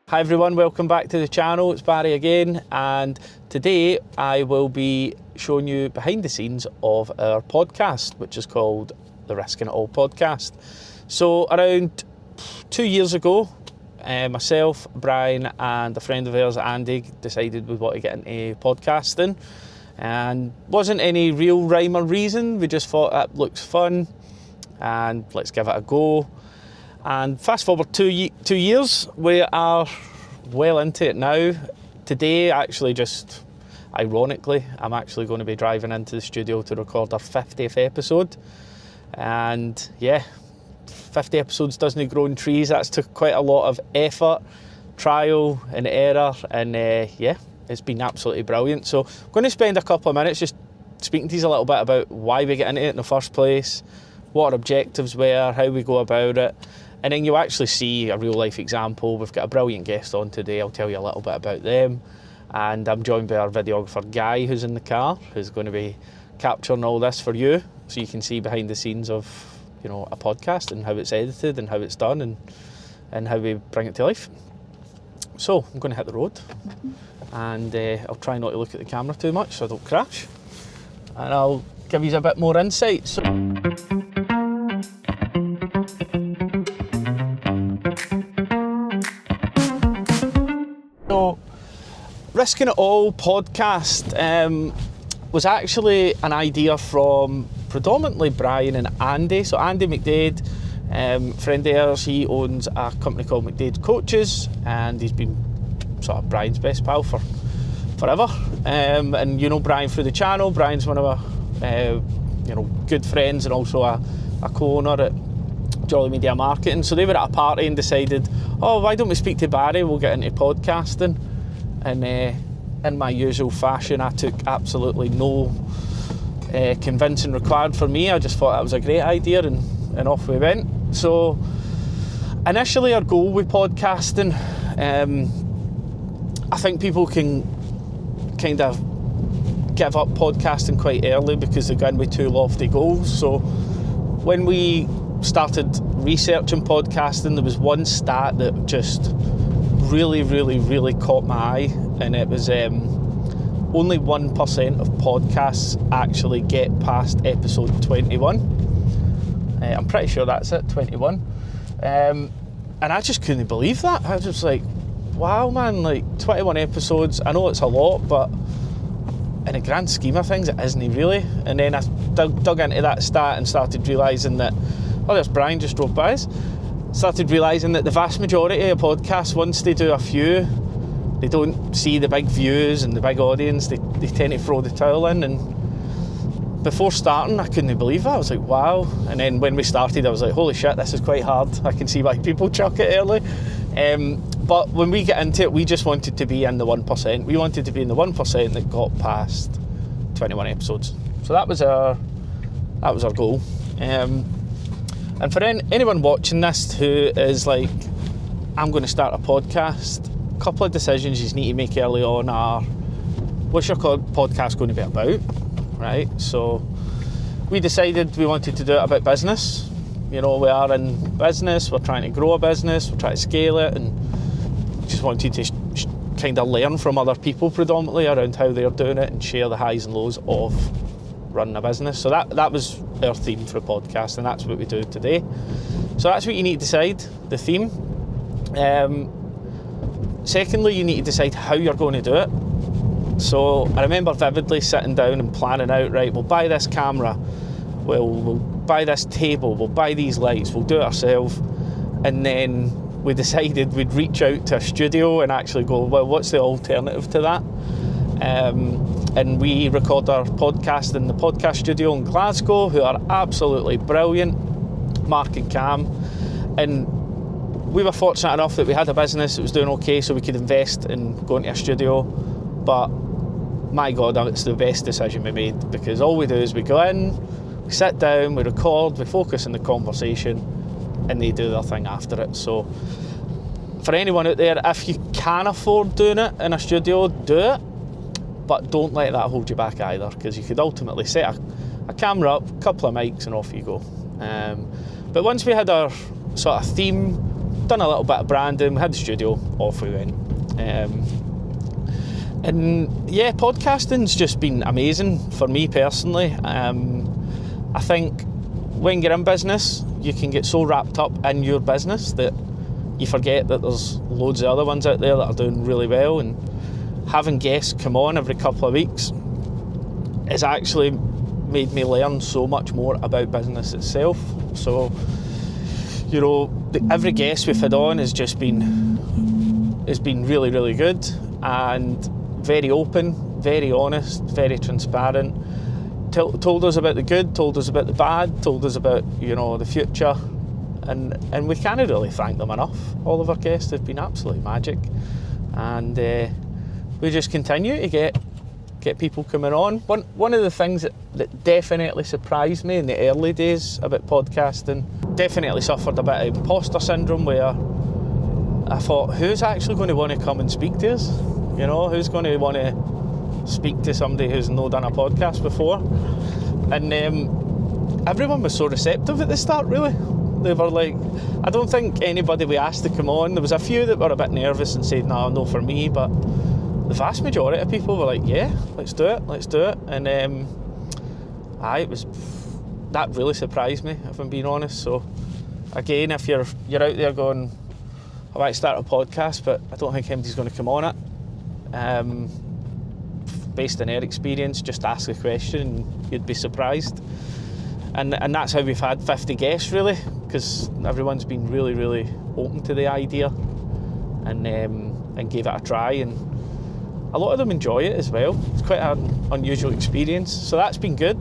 Hi everyone, welcome back to the channel. It's Barry again, and today I will be showing you behind the scenes of our podcast, which is called the Risking It All podcast. So around 2 years ago, myself, Brian and a friend of ours, Andy, decided we want to get into podcasting, and wasn't any real rhyme or reason. We just thought it looks fun and let's give it a go. And fast forward 2 years, we are well into it now. Today, actually, just ironically, I'm actually going to be driving into the studio to record our 50th episode. And yeah, 50 episodes doesn't grow in trees. That's took quite a lot of effort, trial and error, and yeah, it's been absolutely brilliant. So I'm going to spend a couple of minutes just speaking to you a little bit about why we get into it in the first place, what our objectives were, how we go about it. And then you'll actually see a real life example. We've got a brilliant guest on today. I'll tell you a little bit about them. And I'm joined by our videographer Guy, who's in the car, who's going to be capturing all this for you, so you can see behind the scenes of, you know, a podcast and how it's edited and how it's done and how we bring it to life. So I'm going to hit the road, and I'll try not to look at the camera too much so I don't crash. And I'll give you a bit more insight. So, Risking It All podcast was actually an idea from predominantly Brian and Andy. So Andy McDade, friend of ours, he owns a company called McDade Coaches, and he's been sort of Brian's best pal for forever. And you know Brian through the channel. Brian's one of our good friends and also a co-owner at Jolly Media Marketing. So they were at a party and decided, oh, why don't we speak to Barry, we'll get into podcasting. And in my usual fashion, I took absolutely no convincing required for me. I just thought that was a great idea, and off we went. So initially our goal with podcasting, I think people can kind of give up podcasting quite early because they go in with too lofty goals. So when we started researching podcasting, there was one stat that just really caught my eye, and it was only 1% of podcasts actually get past episode 21. I'm pretty sure that's it, 21. And I just couldn't believe that. I was just like, wow man, like 21 episodes, I know it's a lot, but in the grand scheme of things, it isn't really. And then I dug into that stat and started realising that, oh, there's Brian just drove by us. Started realising that the vast majority of podcasts, once they do a few, they don't see the big views and the big audience. They tend to throw the towel in. And before starting, I couldn't believe that. I was like, wow. And then when we started, I was like, holy shit, this is quite hard. I can see why people chuck it early. But when we get into it, we just wanted to be in the 1%. We wanted to be in the 1% that got past 21 episodes. So that was our goal. And for anyone watching this who is like, I'm going to start a podcast, a couple of decisions you need to make early on are, what's your podcast going to be about, right? So we decided we wanted to do it about business. You know, we are in business, we're trying to grow a business, we're trying to scale it, and just wanted to kind of learn from other people predominantly around how they're doing it and share the highs and lows of running a business. So that was our theme for a podcast, and that's what we do today. So that's what you need to decide, the theme. Secondly, you need to decide how you're going to do it. So I remember vividly sitting down and planning out, right, we'll buy this camera, we'll buy this table, we'll buy these lights, we'll do it ourselves. And then we decided we'd reach out to a studio and actually go, well, what's the alternative to that? And we record our podcast in the podcast studio in Glasgow, who are absolutely brilliant, Mark and Cam. And we were fortunate enough that we had a business that was doing okay, so we could invest in going to a studio. But my God, it's the best decision we made, because all we do is we go in, we sit down, we record, we focus on the conversation, and they do their thing after it. So for anyone out there, if you can afford doing it in a studio, do it. But don't let that hold you back either, because you could ultimately set a camera up, a couple of mics, and off you go. But once we had our sort of theme, done a little bit of branding, we had the studio, off we went. And yeah, podcasting's just been amazing for me personally. I think when you're in business, you can get so wrapped up in your business that you forget that there's loads of other ones out there that are doing really well, and having guests come on every couple of weeks has actually made me learn so much more about business itself. So, you know, every guest we've had on has been really, really good and very open, very honest, very transparent. Told us about the good, told us about the bad, told us about, you know, the future, and we can't really thank them enough. All of our guests have been absolutely magic, and we just continue to get people coming on. One of the things that definitely surprised me in the early days about podcasting, definitely suffered a bit of imposter syndrome, where I thought, who's actually going to want to come and speak to us? You know, who's going to want to speak to somebody who's not done a podcast before? And everyone was so receptive at the start, really. They were like, I don't think anybody we asked to come on, there was a few that were a bit nervous and said, no for me, but the vast majority of people were like, yeah, let's do it. And that really surprised me, if I'm being honest. So again, if you're out there going, I might start a podcast, but I don't think anybody's going to come on it, based on their experience, just ask a question and you'd be surprised. And that's how we've had 50 guests, really, because everyone's been really, really open to the idea and gave it a try, and a lot of them enjoy it as well. It's quite an unusual experience, so that's been good.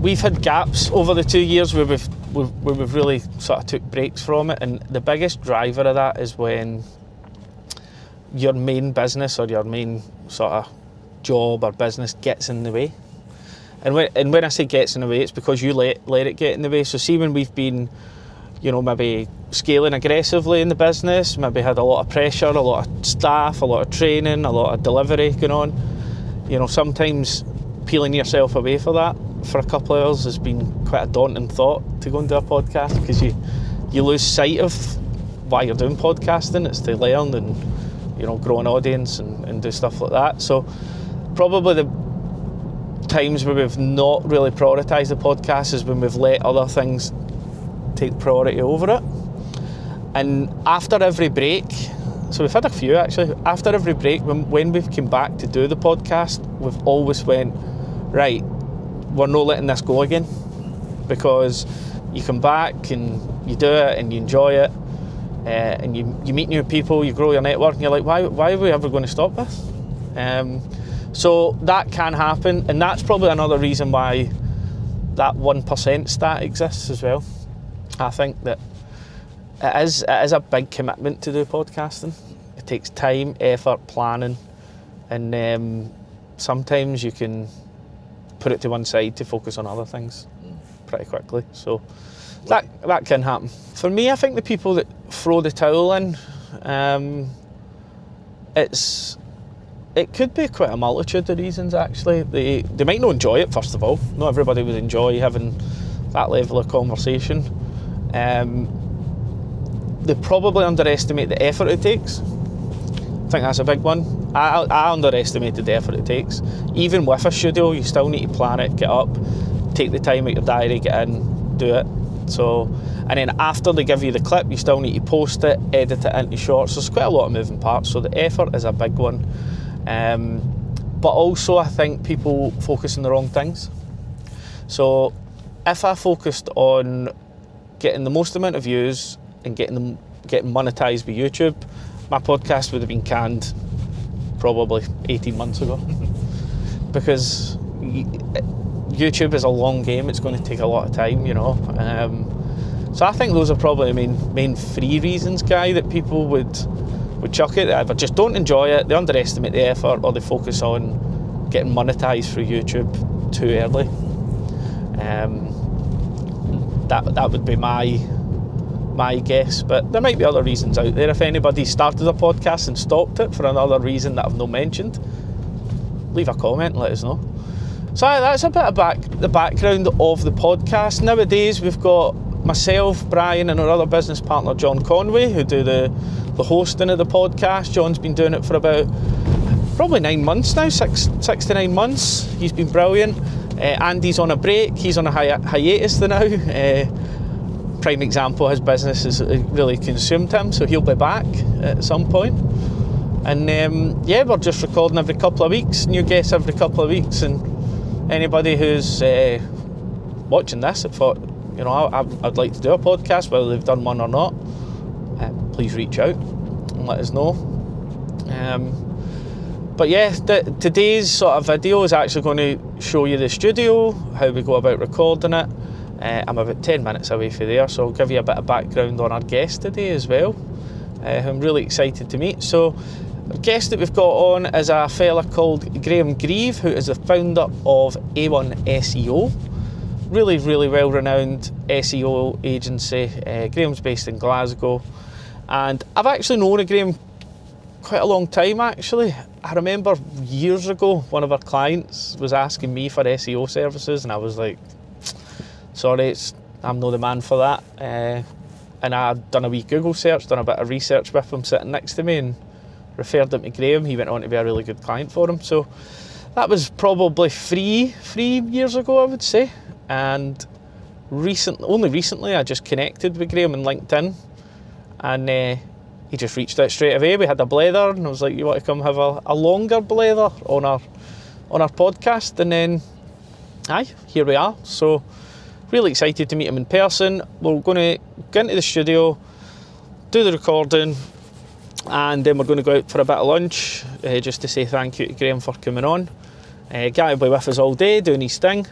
We've had gaps over the 2 years where we've really sort of took breaks from it, and the biggest driver of that is when your main business or your main sort of job or business gets in the way. And when I say gets in the way, it's because you let it get in the way. So see, when we've been, you know, maybe scaling aggressively in the business, maybe had a lot of pressure, a lot of staff, a lot of training, a lot of delivery going on, you know, sometimes peeling yourself away for that for a couple of hours has been quite a daunting thought to go into a podcast, because you lose sight of why you're doing podcasting. It's to learn and, you know, grow an audience and do stuff like that. So probably the times where we've not really prioritised the podcast is when we've let other things take priority over it. And after every break, so we've had a few actually, after every break, when we've come back to do the podcast, we've always went, right, we're not letting this go again, because you come back and you do it and you enjoy it, and you meet new people, you grow your network, and you're like, why are we ever going to stop this? So that can happen, and that's probably another reason why that 1% stat exists as well. I think that it is a big commitment to do podcasting. It takes time, effort, planning, and sometimes you can put it to one side to focus on other things pretty quickly. So that can happen. For me, I think the people that throw the towel in, it could be quite a multitude of reasons actually. They might not enjoy it, first of all. Not everybody would enjoy having that level of conversation. They probably underestimate the effort it takes. I think that's a big one. I underestimated the effort it takes. Even with a studio, you still need to plan it, get up, take the time out your diary, get in, do it. So, and then after they give you the clip, you still need to post it, edit it into shorts. So there's quite a lot of moving parts. So the effort is a big one. But also I think people focus on the wrong things. So if I focused on getting the most amount of views and getting monetized by YouTube, my podcast would have been canned probably 18 months ago. Because YouTube is a long game, it's going to take a lot of time, you know. So I think those are probably the main three reasons, Guy, that people would chuck it. They either just don't enjoy it, they underestimate the effort, or they focus on getting monetized through YouTube too early. That would be my guess, but there might be other reasons out there. If anybody started a podcast and stopped it for another reason that I've not mentioned, leave a comment and let us know. So that's a bit of the background of the podcast. Nowadays we've got myself, Brian, and our other business partner, John Conway, who do the hosting of the podcast. John's been doing it for about probably 9 months now, six to 9 months. He's been brilliant. Andy's on a break. He's on a hiatus now. Prime example, his business has really consumed him, so he'll be back at some point. And we're just recording every couple of weeks, new guests every couple of weeks, and anybody who's watching this and thought, I'd like to do a podcast, whether they've done one or not, please reach out and let us know. But yeah, today's sort of video is actually going to show you the studio, how we go about recording it. I'm about 10 minutes away from there, so I'll give you a bit of background on our guest today as well, who I'm really excited to meet. So the guest that we've got on is a fella called Graham Grieve, who is the founder of A1 SEO. Really, really well-renowned SEO agency. Graham's based in Glasgow, and I've actually known Graham quite a long time actually. I remember years ago one of our clients was asking me for SEO services, and I was like, sorry, I'm not the man for that. And I'd done a wee Google search, done a bit of research with him sitting next to me, and referred him to Graham. He went on to be a really good client for him. So that was probably three years ago, I would say. And only recently I just connected with Graham on LinkedIn, and he just reached out straight away. We had a blether, and I was like, you want to come have a longer blether on our podcast? And then here we are. So really excited to meet him in person. We're going to go into the studio, do the recording, and then we're going to go out for a bit of lunch, just to say thank you to Graham for coming on. Guy will be with us all day doing his thing,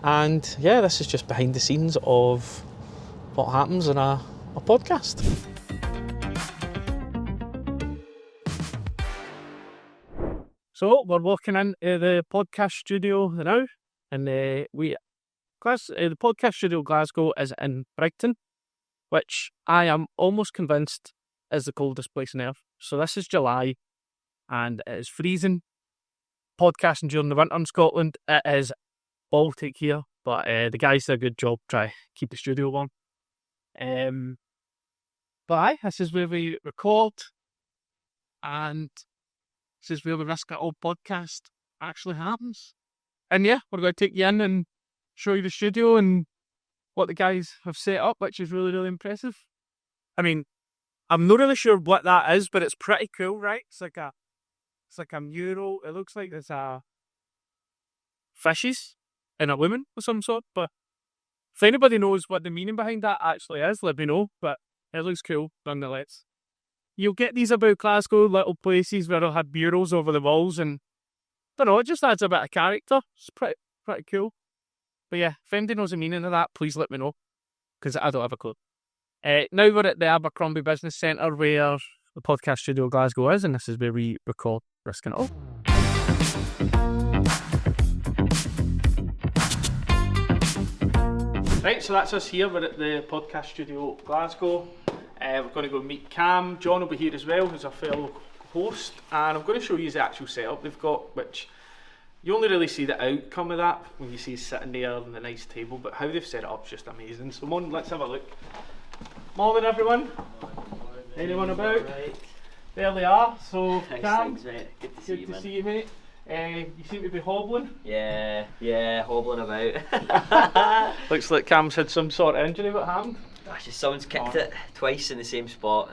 and yeah, this is just behind the scenes of what happens in a podcast. So we're walking into the podcast studio now, and the podcast studio Glasgow is in Brighton, which I am almost convinced is the coldest place on earth. So this is July, and it is freezing. Podcasting during the winter in Scotland, it is Baltic here, but the guys do a good job try to keep the studio warm. This is where we record, and this is where the Risk It All podcast actually happens. And yeah, we're going to take you in and show you the studio and what the guys have set up, which is really, really impressive. I mean, I'm not really sure what that is, but it's pretty cool, right? It's like a mural. It looks like there's fishes and a woman of some sort. But if anybody knows what the meaning behind that actually is, let me know. But it looks cool nonetheless. You'll get these about Glasgow, little places where they'll have murals over the walls, and I don't know, it just adds a bit of character. It's pretty cool. But yeah, if anybody knows the meaning of that, please let me know, because I don't have a clue. Now we're at the Abercrombie Business Centre, where the podcast studio Glasgow is, and this is where we record Risking It All. Right, so that's us here. We're at the podcast studio Glasgow. We're going to go meet Cam. John will be here as well, who's our fellow host, and I'm going to show you the actual setup they've got, which you only really see the outcome of that when you see he's sitting there on the nice table, but how they've set it up is just amazing. So come on, let's have a look. Morning everyone. Anyone about? Right. There they are. So Cam, thanks, mate. Good to see you, mate. You seem to be hobbling. Yeah, hobbling about. Looks like Cam's had some sort of injury. What happened? Someone's kicked it twice in the same spot.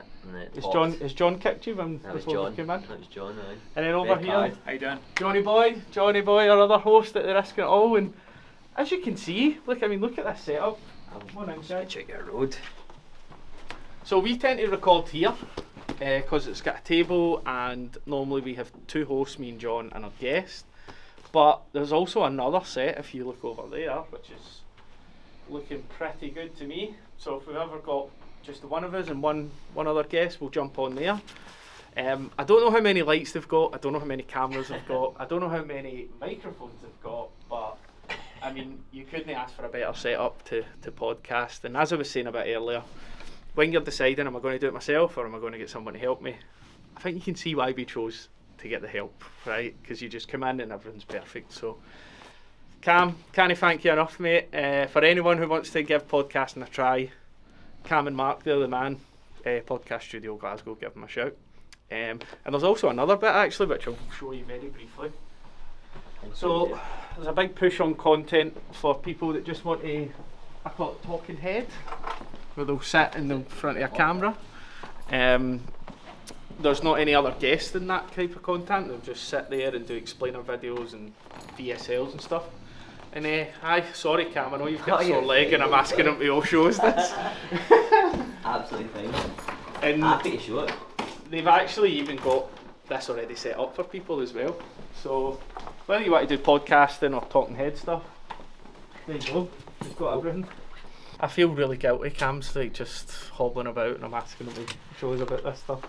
Has John kicked you before you came in? That was John, aye. And then over here, how you doing? Johnny Boy, our other host at the Risk It All. And as you can see, look at this setup. Come on inside. Check your road. So we tend to record here because it's got a table, and normally we have two hosts, me and John, and our guest. But there's also another set if you look over there, which is looking pretty good to me. So if we've ever got just the one of us and one other guest, we'll jump on there. I don't know how many lights they've got, I don't know how many cameras they've got, I don't know how many microphones they've got, but I mean, you couldn't ask for a better setup to podcast. And as I was saying a bit earlier, when you're deciding, am I going to do it myself or am I going to get someone to help me, I think you can see why we chose to get the help, right? Because you just come in and everything's perfect. So Cam, can't thank you enough, mate. For anyone who wants to give podcasting a try, Cam and Mark, they're the man. Podcast Studio Glasgow, give them a shout. And there's also another bit actually, which I'll show you very briefly. So there's a big push on content for people that just want to, I call it talking head, where they'll sit in the front of a camera. There's not any other guests in that type of content. They'll just sit there and do explainer videos and VSLs and stuff. And hi, sorry Cam, I know you've got a sore leg and I'm asking him to all shows this. Absolutely fine. And happy to show it. They've actually even got this already set up for people as well. So whether you want to do podcasting or talking head stuff, there you go. You've got everything. I feel really guilty. Cam's like just hobbling about and I'm asking him to show us about this stuff.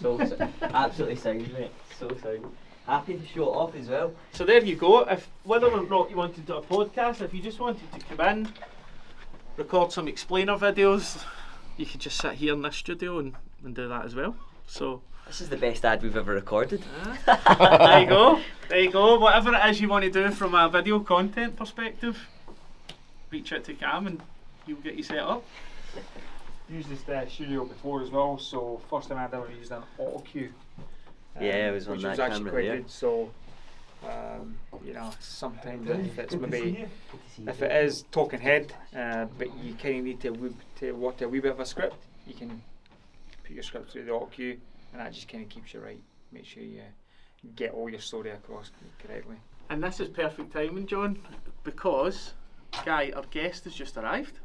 So absolutely sound, mate. So sound. Happy to show it off as well. So there you go. If whether or not you wanted to do a podcast, if you just wanted to come in, record some explainer videos, you could just sit here in this studio and do that as well. So this is the best ad we've ever recorded. There you go. There you go. Whatever it is you want to do from a video content perspective, reach out to Cam and he'll get you set up. Used this studio before as well, so first time I'd ever used an auto cue. Yeah, it was on which that was actually camera quite there. good. So, you know, sometimes if it's maybe if it is talking head, but you kind of need to work a wee bit of a script, you can put your script through the auto cue, and that just kind of keeps you right. Make sure you get all your story across correctly. And this is perfect timing, John, because Guy, our guest, has just arrived.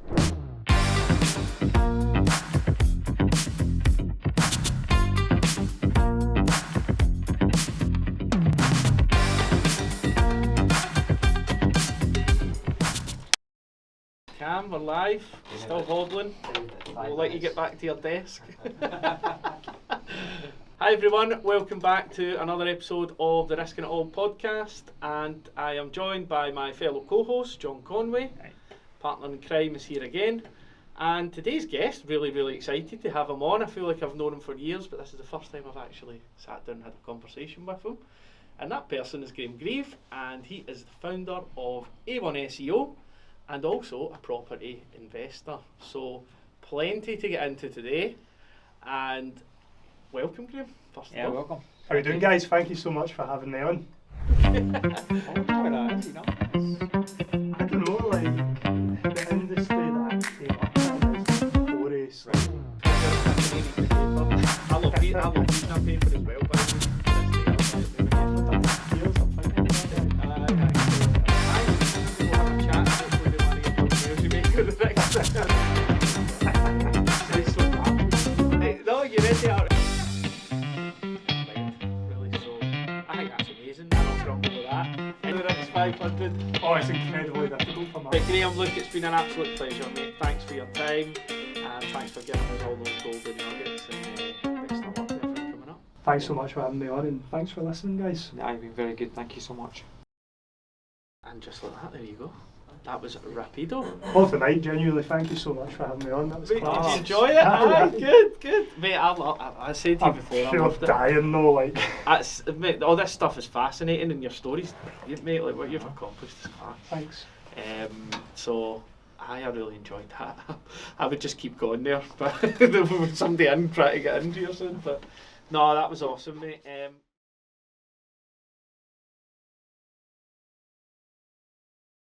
Cam, we're live, still hobbling. We'll let you get back to your desk. Hi everyone, welcome back to another episode of the Risking It All podcast, and I am joined by my fellow co-host John Conway. Partner in crime is here again, and today's guest, really excited to have him on. I feel like I've known him for years, but this is the first time I've actually sat down and had a conversation with him. And that person is Graham Grieve, and he is the founder of A1 SEO and also a property investor. So plenty to get into today, and welcome, Graham, first of all. Welcome. How are you doing, guys? Thank you so much for having me on. I don't know, like, the industry that I came up in is glorious. I love reading that paper as well, by No, you read it out. Really, so I think that's amazing. I'm not wrong with that. That's 500. Oh, it's incredibly difficult for me. But Graham, look, it's been an absolute pleasure, mate. Thanks for your time, and thanks for giving us all those golden nuggets, and best of luck with everything coming up. Thanks so much for having me on, and thanks for listening, guys. I've been very good, thank you so much. And just like that, there you go. That was rapido. All tonight, genuinely, thank you so much for having me on. That was Mate, did class. you enjoy it? Aye, good. Mate, I said to you I before, I feel loved it. dying though, like. Mate, all this stuff is fascinating, and your story's brilliant, mate. Like what you've accomplished is class. Thanks. So I really enjoyed that. I would just keep going there, but there was somebody in trying to get into you soon. But no, that was awesome, mate.